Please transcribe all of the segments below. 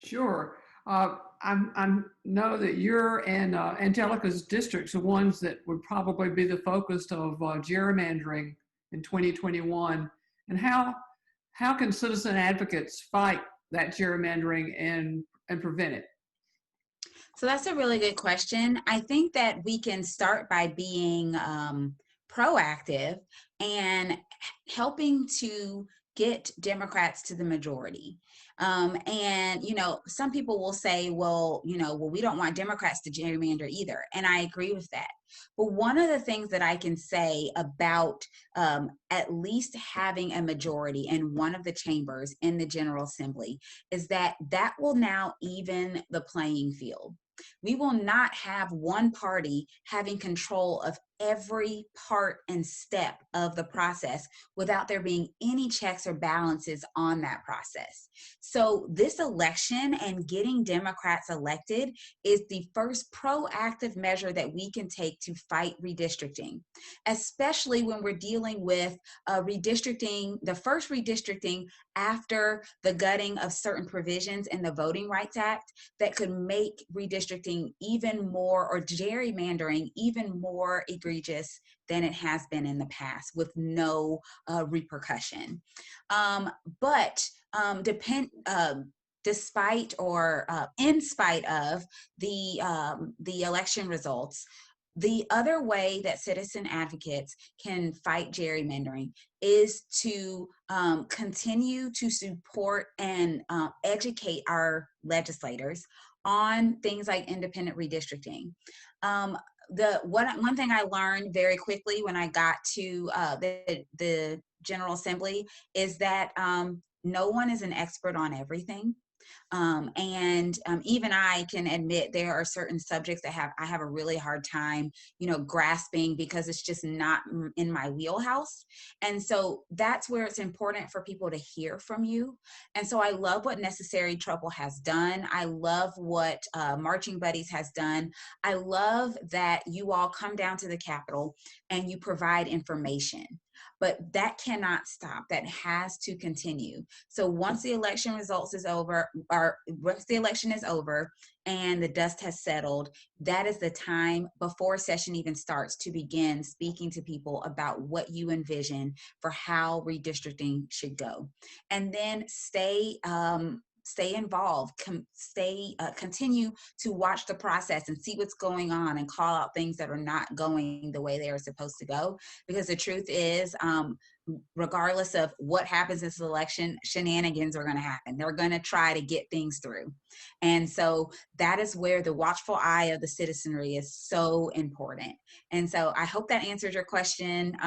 Sure. I know that your and Angelica's districts are ones that would probably be the focus of gerrymandering in 2021. And how can citizen advocates fight that gerrymandering and prevent it? So that's a really good question. I think that we can start by being proactive and helping to get Democrats to the majority. And, some people will say, well, we don't want Democrats to gerrymander either. And I agree with that. But one of the things that I can say about at least having a majority in one of the chambers in the General Assembly is that that will now even the playing field. We will not have one party having control of every part and step of the process without there being any checks or balances on that process. So this election and getting Democrats elected is the first proactive measure that we can take to fight redistricting, especially when we're dealing with redistricting, the first redistricting after the gutting of certain provisions in the Voting Rights Act that could make redistricting even more, or gerrymandering even more egregious than it has been in the past with no repercussion. But despite or in spite of the election results, the other way that citizen advocates can fight gerrymandering is to continue to support and educate our legislators on things like independent redistricting. One thing I learned very quickly when I got to the General Assembly is that no one is an expert on everything. And even I can admit there are certain subjects that I have a really hard time, grasping because it's just not in my wheelhouse. And so that's where it's important for people to hear from you. And so I love what Necessary Trouble has done. I love what Marching Buddies has done. I love that you all come down to the Capitol and you provide information. But that cannot stop. That has to continue. So once the election results is over, or once the election is over and the dust has settled, that is the time before session even starts to begin speaking to people about what you envision for how redistricting should go. And then stay involved, continue to watch the process and see what's going on and call out things that are not going the way they are supposed to go. Because the truth is, regardless of what happens in this election, shenanigans are going to happen. They're going to try to get things through. And so that is where the watchful eye of the citizenry is so important. And so I hope that answers your question.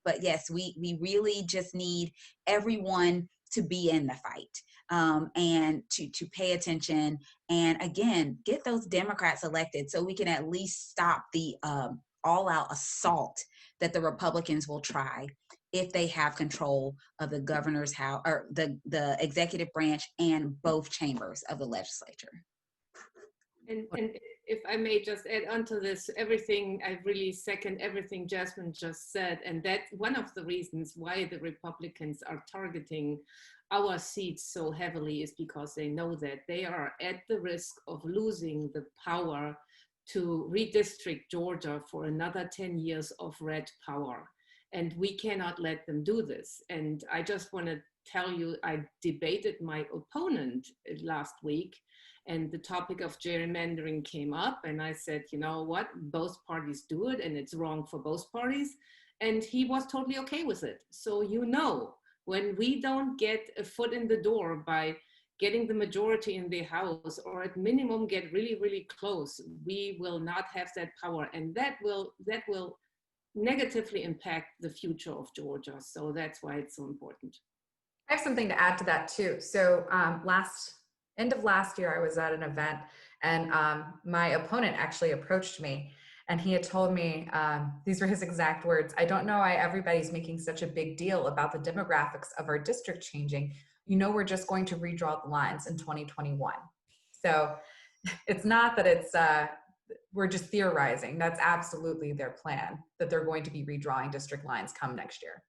But yes, we really just need everyone to be in the fight. And to pay attention and again get those Democrats elected so we can at least stop the all-out assault that the Republicans will try if they have control of the governor's house or the executive branch and both chambers of the legislature. And if I may just add on to this, I really second everything Jasmine just said. And that's one of the reasons why the Republicans are targeting our seats so heavily is because they know that they are at the risk of losing the power to redistrict Georgia for another 10 years of red power. And we cannot let them do this. And I just want to tell you, I debated my opponent last week, and the topic of gerrymandering came up, and I said, you know what, both parties do it, and it's wrong for both parties. And he was totally okay with it. So when we don't get a foot in the door by getting the majority in the House, or at minimum get really, really close, we will not have that power, and that will negatively impact the future of Georgia. So that's why it's so important. I have something to add to that too. So end of last year, I was at an event, and my opponent actually approached me, and he had told me, these were his exact words, "I don't know why everybody's making such a big deal about the demographics of our district changing. We're just going to redraw the lines in 2021. So it's not that we're just theorizing. That's absolutely their plan, that they're going to be redrawing district lines come next year.